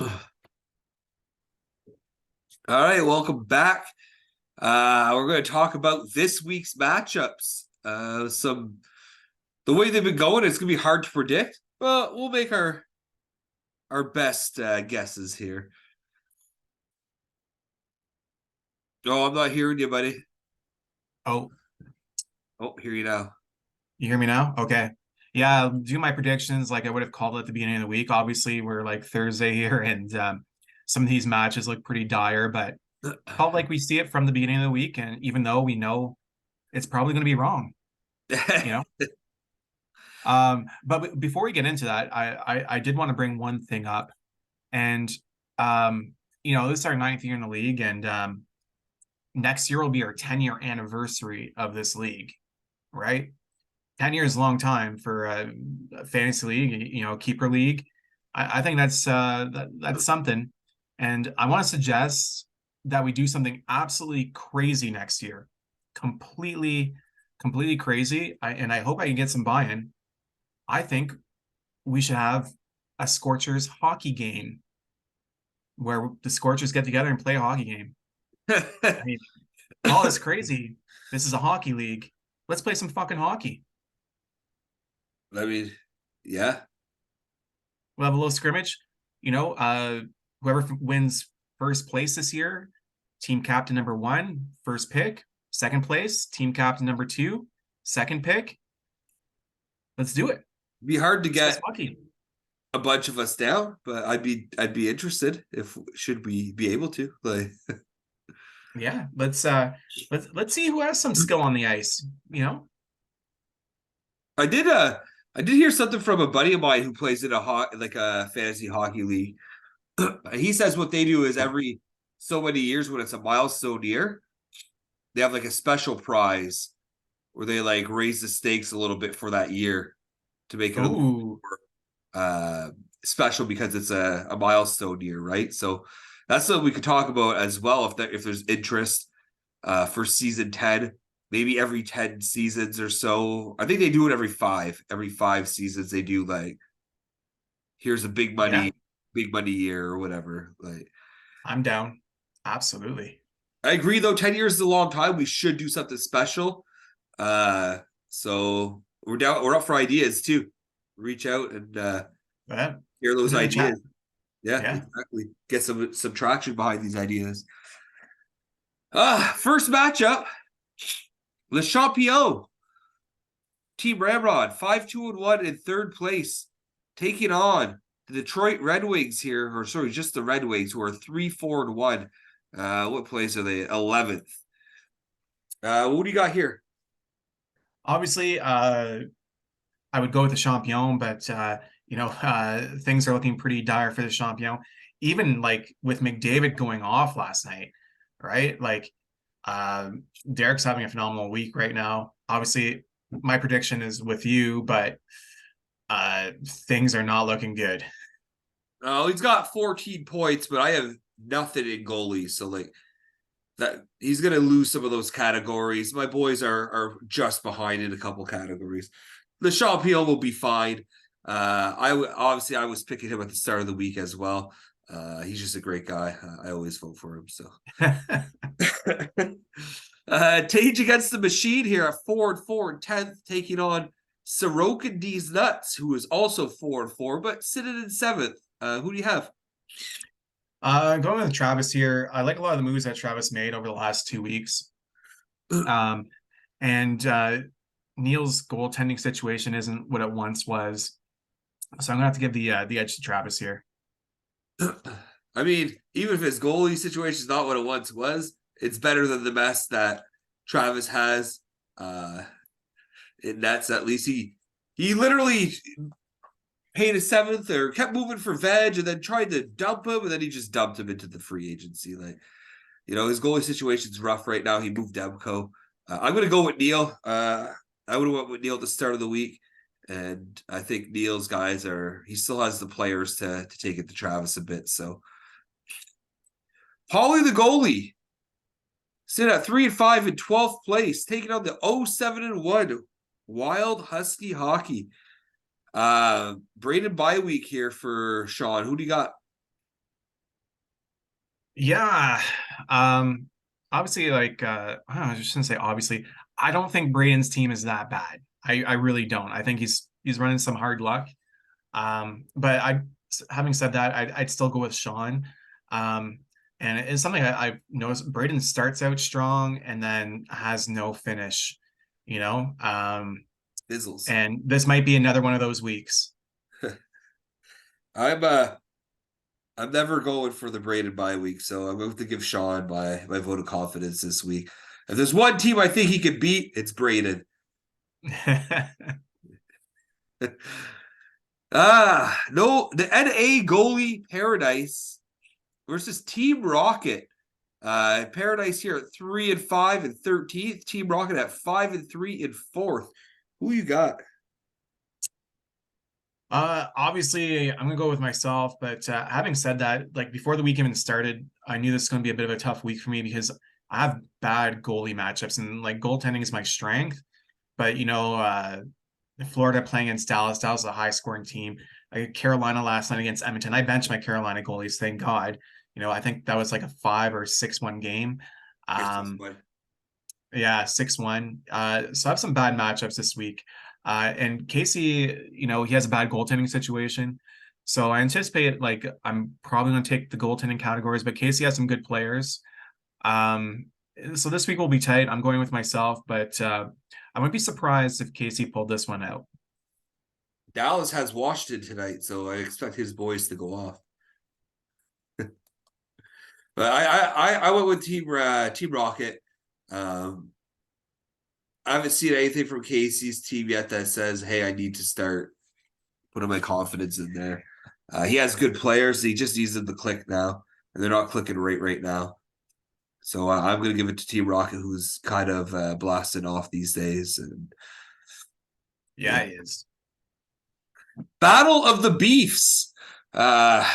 All right, welcome back. We're going to talk about this week's matchups. The way they've been going, it's going to be hard to predict, but we'll make our best guesses here. Oh, I'm not hearing you, buddy. Oh, Hear you now. you hear me now? Okay. Yeah, I'll do my predictions like I would have called it at the beginning of the week. Obviously, we're like Thursday here, and some of these matches look pretty dire, but felt like we see it from the beginning of the week. And even though we know it's probably going to be wrong, you know. But before we get into that, I did want to bring one thing up, and this is our ninth year in the league, and next year will be our 10-year anniversary of this league, right? 10 years is a long time for a fantasy league, keeper league. I think that's something. And I want to suggest that we do something absolutely crazy next year. Completely crazy. And I hope I can get some buy-in. I think we should have a Scorchers hockey game where the Scorchers get together and play a hockey game. I mean, call this crazy. This is a hockey league. Let's play some fucking hockey. I mean, yeah. We'll have a little scrimmage. Whoever wins first place this year, team captain number 1, first pick. Second place, team captain number 2, second pick. Let's do it. It'd be hard to get hockey. a bunch of us down, but I'd be interested if should we be able to. Like, yeah, let's see who has some skill on the ice. I did hear something from a buddy of mine who plays in a fantasy hockey league. He says what they do is every so many years when it's a milestone year, they have like a special prize where they like raise the stakes a little bit for that year to make it a little more special because it's a milestone year, right? So that's what we could talk about as well if there's interest for season 10. Maybe every 10 seasons or so. I think they do it every 5. Every 5 seasons they do like here's a big money year or whatever. Like, I'm down. Absolutely. I agree though, 10 years is a long time. We should do something special. So we're up for ideas too. Reach out and hear those ideas. Yeah, exactly. Get some traction behind these ideas. First matchup. Le Champion, Team Ramrod, 5-2-1 in third place, taking on the Detroit Red Wings here, or sorry, just the Red Wings, who are 3-4-1. What place are they? 11th. What do you got here? Obviously, I would go with the Champion, but things are looking pretty dire for the Champion. Even like with McDavid going off last night, right? Like Derek's having a phenomenal week right now. Obviously, my prediction is with you, but things are not looking good. Oh, he's got 14 points, but I have nothing in goalies, so like that he's gonna lose some of those categories. My boys are just behind in a couple categories. The Champion will be fine. I was picking him at the start of the week as well. He's just a great guy. I always vote for him. So, Tage against the Machine here at 4-4 and 10th, taking on Sorokin D's Nuts, who is also 4-4, but sitting in 7th. Who do you have? Going with Travis here. I like a lot of the moves that Travis made over the last 2 weeks. And Neil's goaltending situation isn't what it once was. So I'm gonna have to give the edge to Travis here. I mean, even if his goalie situation is not what it once was, it's better than the mess that Travis has in nets. At least he literally paid a 7th or kept moving for veg and then tried to dump him, and then he just dumped him into the free agency. Like, his goalie situation's rough right now. He moved Demko. I'm going to go with Neil. I would have went with Neil at the start of the week. And I think Neil's guys he still has the players to take it to Travis a bit. So Paulie the goalie sit at 3-5 in 12th place, taking on the 0-7-1 Wild Husky Hockey. Braden bye week here for Sean. Who do you got? Yeah. Um, Obviously, like I don't know, I just shouldn't say obviously. I don't think Braden's team is that bad. I really don't. I think he's running some hard luck. But having said that, I'd still go with Sean. Um, and it's something I've noticed. Braden starts out strong and then has no finish, you know. Fizzles. And this might be another one of those weeks. I'm uh I'm never going for the Braden bye week, so I'm going to give Sean my vote of confidence this week. If there's one team I think he could beat, it's Braden. No, the NA goalie Paradise versus Team Rocket. Paradise here at 3-5 and 13th. Team Rocket at 5-3 and 4th. Who you got? Obviously, I'm gonna go with myself. But having said that, like before the week even started, I knew this was gonna be a bit of a tough week for me because I have bad goalie matchups and like goaltending is my strength. But Florida playing against Dallas. Dallas is a high scoring team. Carolina last night against Edmonton. I benched my Carolina goalies, thank God. I think that was like a 5 or 6-1 game. Yes, this Um, one. yeah, 6-1. So I have some bad matchups this week. And Casey, he has a bad goaltending situation. So I anticipate like I'm probably going to take the goaltending categories, but Casey has some good players. Um, so this week will be tight. I'm going with myself, but I wouldn't be surprised if Casey pulled this one out. Dallas has Washington tonight, so I expect his boys to go off. But I went with Team Rocket. Um, I haven't seen anything from Casey's team yet that says, "Hey, I need to start putting my confidence in there." He has good players. He just needs them to click now, and they're not clicking right now. So I'm going to give it to Team Rocket, who's kind of blasting off these days. And Yeah, yeah, he is. Battle of the Beefs. Uh,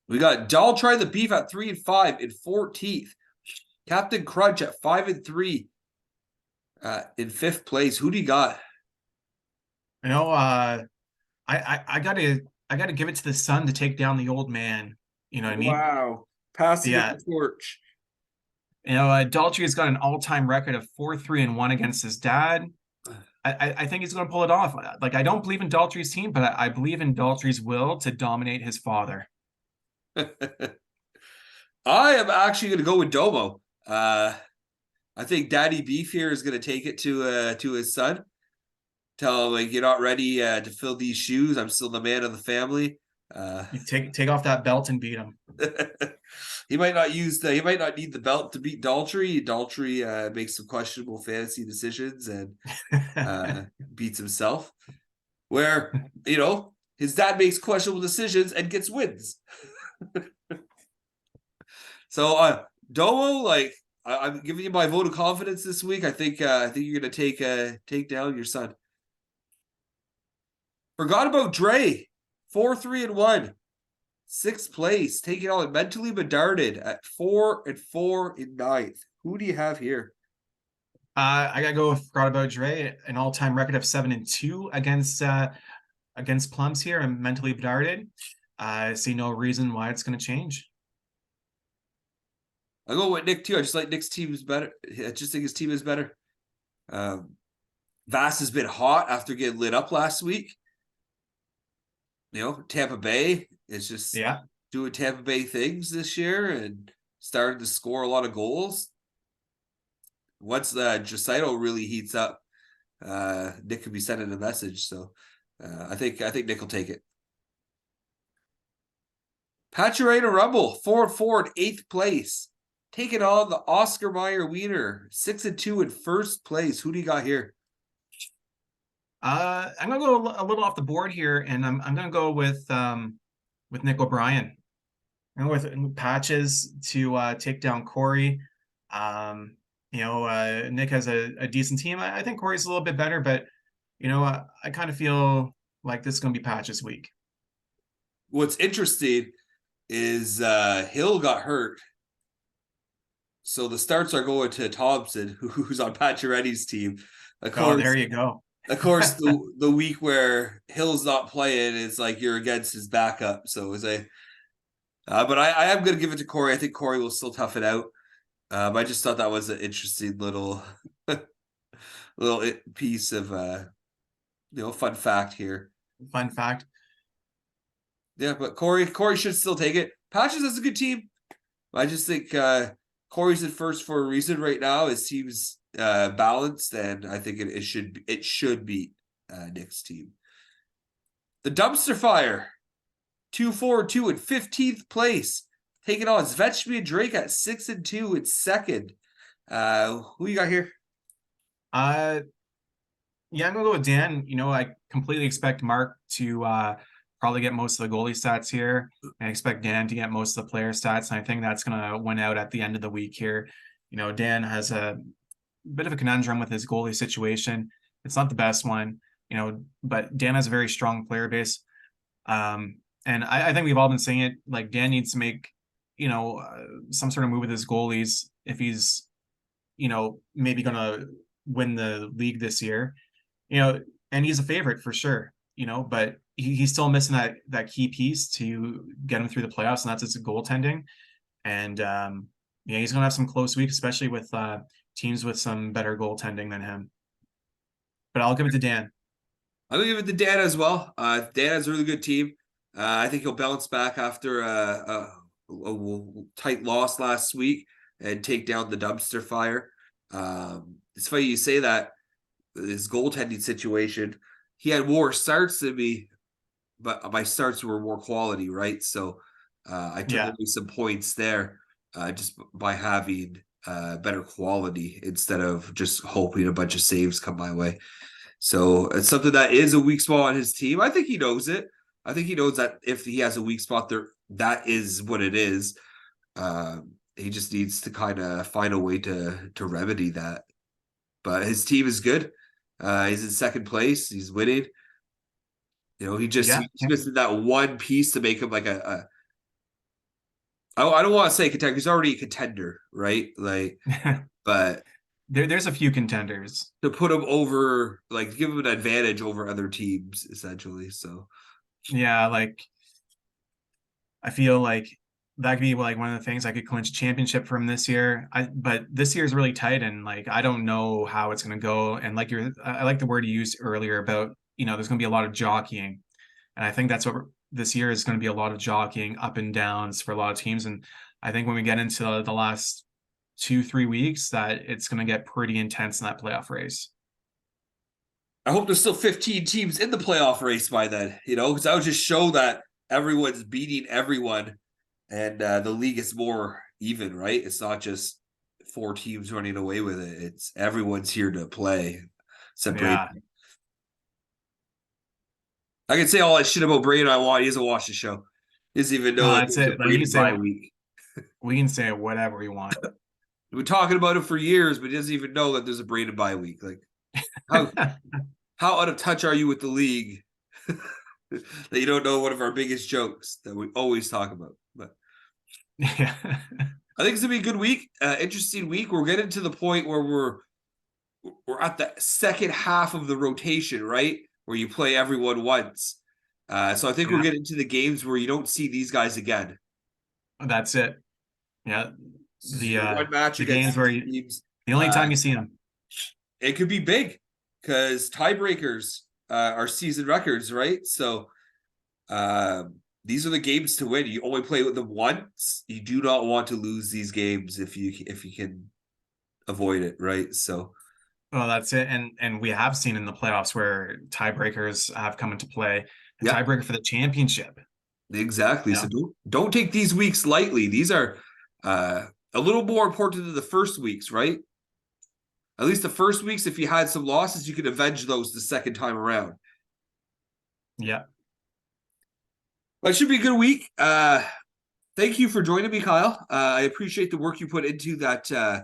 we got Try the Beef at 3-5 in 14th. Captain Crunch at 5-3 in 5th place. Who do you got? You know, I gotta give it to the son to take down the old man. You know what I mean? Wow. Passing of Yeah. the torch. Daltrey has got an all-time record of 4-3-1 against his dad. I think he's going to pull it off. Like I don't believe in Daltrey's team, but I believe in Daltrey's will to dominate his father. I am actually going to go with Domo. I think Daddy Beef here is going to take it to his son. Tell him like you're not ready to fill these shoes. I'm still the man of the family. You take off that belt and beat him. He might not he might not need the belt to beat Daltrey. Daltrey makes some questionable fantasy decisions and beats himself. Where his dad makes questionable decisions and gets wins. So Domo, like I'm giving you my vote of confidence this week. I think you're gonna take down your son. Forgot about Dre, 4-3-1, 6th place, taking on mentally bedarded at 4-4 in 9th. Who do you have here? I gotta go with forgot about Dre, an all-time record of 7-2 against Plums here. I'm mentally bedarded. I see no reason why it's going to change. I go with Nick too. I just like Nick's team is better. I just think his team is better. Vass has been hot after getting lit up last week. Tampa Bay is just Yeah. doing Tampa Bay things this year and started to score a lot of goals. Once Draisaitl really heats up, Nick could be sending a message. So I think Nick will take it. Pacioretty Rumble, 4-4 in 8th place. Taking on the Oscar Mayer Wiener, 6-2 in 1st place. Who do you got here? I'm gonna go a little off the board here, and I'm gonna go with Nick O'Brien. I'm with Patches to take down Corey. Nick has a decent team. I think Corey's a little bit better, but I kind of feel like this is gonna be Patches week. What's interesting is Hill got hurt. So the starts are going to Thompson, who's on Pacioretty's team. Of Oh, course, there you go. the week where Hill's not playing is like you're against his backup. So it's But I am going to give it to Corey. I think Corey will still tough it out. I just thought that was an interesting little piece of fun fact here. Fun fact. Yeah, but Corey should still take it. Patches has a good team. I just think Corey's in first for a reason right now. His team's balanced, and I think it should beat Nick's team. The Dumpster Fire, 2-4-2 in 15th place, taking on Svechny and Drake at 6-2 in second. Who you got here? Yeah, I'm gonna go with Dan. I completely expect Mark to probably get most of the goalie stats here. I expect Dan to get most of the player stats, and I think that's gonna win out at the end of the week here. Dan has a bit of a conundrum with his goalie situation. It's not the best one, but Dan has a very strong player base. And I think we've all been saying it, like Dan needs to make, some sort of move with his goalies if he's, maybe gonna win the league this year. And he's a favorite for sure, but he's still missing that key piece to get him through the playoffs, and that's his goaltending. And he's gonna have some close weeks, especially with teams with some better goaltending than him. But I'll give it to Dan. I'm gonna give it to Dan as well. Dan has a really good team. I think he'll bounce back after a tight loss last week and take down the Dumpster Fire. It's funny you say that. His goaltending situation, he had more starts than me, but my starts were more quality, right? So I took away some points there just by having better quality instead of just hoping a bunch of saves come my way. So it's something that is a weak spot on his team. I think he knows it. I think he knows that if he has a weak spot there, that is what it is. He just needs to kind of find a way to remedy that. But his team is good. He's in second place. He's winning. He's missing that one piece to make him like I don't want to say contender. He's already a contender, right? Like, but there's a few contenders to put him over, like give him an advantage over other teams, essentially. So, yeah, like I feel like that could be like one of the things I could clinch a championship from this year. But this year is really tight, and like I don't know how it's going to go. And like I like the word you used earlier about there's going to be a lot of jockeying, and I think that's what this year is going to be, a lot of jockeying up and downs for a lot of teams. And I think when we get into the last 2-3 weeks, that it's going to get pretty intense in that playoff race. I hope there's still 15 teams in the playoff race by then. Because that would just show that everyone's beating everyone. And the league is more even, right? It's not just 4 teams running away with it. It's everyone's here to play. Separate. I can say all that shit about Braden I want. He doesn't watch the show. He doesn't even know that's it. Braden bye week. We can say whatever we want. We've been talking about it for years, but he doesn't even know that there's a Braden bye week. Like, how how out of touch are you with the league that you don't know one of our biggest jokes that we always talk about? But yeah. I think it's gonna be a good week, interesting week. We're getting to the point where we're at the second half of the rotation, right? Where you play everyone once. So I think we're getting to the games where you don't see these guys again. That's it. Yeah. One match the against games where teams, the only time you see them. It could be big because tiebreakers are season records, right? So these are the games to win. You only play with them once. You do not want to lose these games if you can avoid it, right? So well, that's it. And we have seen in the playoffs where tiebreakers have come into play. The tiebreaker for the championship. Exactly. So don't take these weeks lightly. These are a little more important than the first weeks, right? At least the first weeks, if you had some losses, you could avenge those the second time around. Yeah. But it should be a good week. Thank you for joining me, Kyle. I appreciate the work you put into that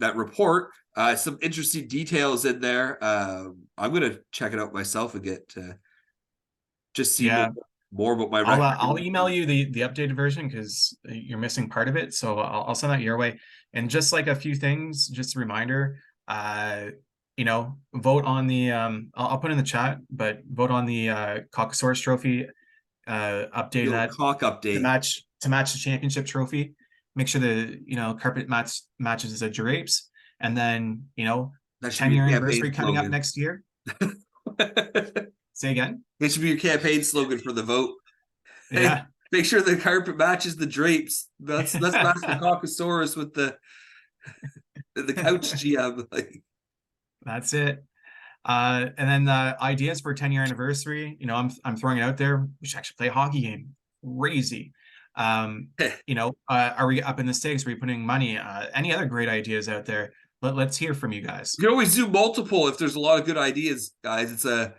report. Some interesting details in there. I'm gonna check it out myself and get just see more about my record. I'll email you the updated version because you're missing part of it. So I'll send that your way. And just like a few things, just a reminder, vote on the I'll put in the chat, but vote on the Caucasaurus trophy update Little that cock update. to match the championship trophy. Make sure the carpet matches the drapes, and then That should be 10-year your anniversary campaign coming up slogan. next year. Say again. It should be your campaign slogan for the vote. Hey, Yeah. make sure the carpet matches the drapes. Let's match the Caucasaurus with the couch GM. Like, That's it. And then the ideas for 10-year anniversary, I'm throwing it out there. We should actually play a hockey game. Crazy. Are we up in the stakes? Are we putting money? Any other great ideas out there? Let's hear from you guys. you can always do multiple if there's a lot of good ideas, guys. It's a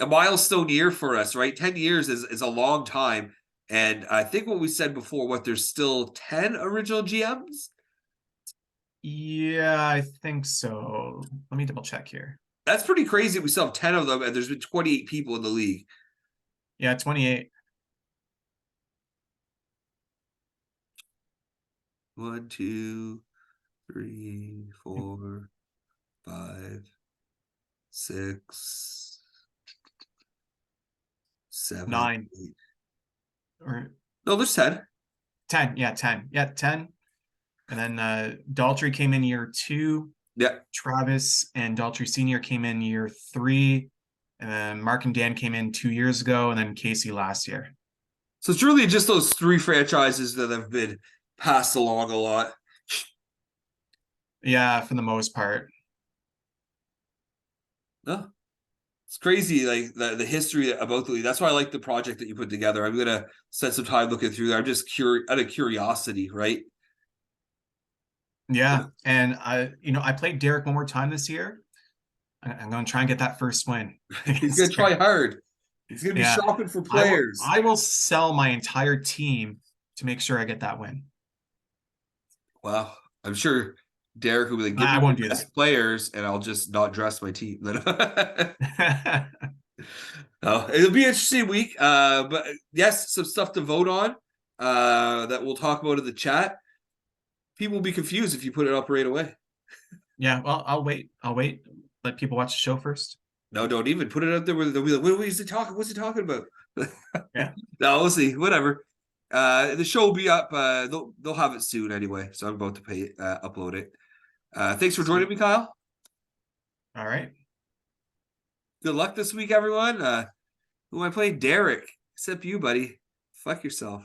milestone year for us, right? 10 years is a long time. And I think what we said before, there's still 10 original GMs? Yeah, I think so. Let me double check here. That's pretty crazy. We still have 10 of them, and there's been 28 people in the league. Yeah, 28. 1, 2, 3, 4, 5, 6, 7, 9. 8. Or No, there's 10. 10. Yeah, 10. Yeah, 10. And then Daltrey came in year 2. Yeah. Travis and Daltrey Sr. came in year 3. And then Mark and Dan came in 2 years ago, and then Casey last year. So it's really just those 3 franchises that have been passed along a lot. Yeah, for the most part. No, it's crazy, like the history about the league. That's why I like the project that you put together. I'm gonna spend some time looking through there. I'm just out of curiosity, right? Yeah, and I played Derek one more time this year. I'm going to try and get that first win. He's gonna try hard. He's gonna be shopping for players. I will sell my entire team to make sure I get that win. Well, I'm sure Derek will be like, I give me won't the do best that. players, and I'll just not dress my team. Oh, it'll be an interesting week. But yes, some stuff to vote on. That we'll talk about in the chat. People will be confused if you put it up right away. Yeah, well, I'll wait. Let people watch the show first. No, don't even put it out there where they'll be like, what is he talking? What's he talking about? Yeah. No, we'll see. Whatever. The show will be up. They'll have it soon anyway. So I'm about to upload it. Thanks for joining me, Kyle. All right. Good luck this week, everyone. Who am I playing? Derek. Except you, buddy. Fuck yourself.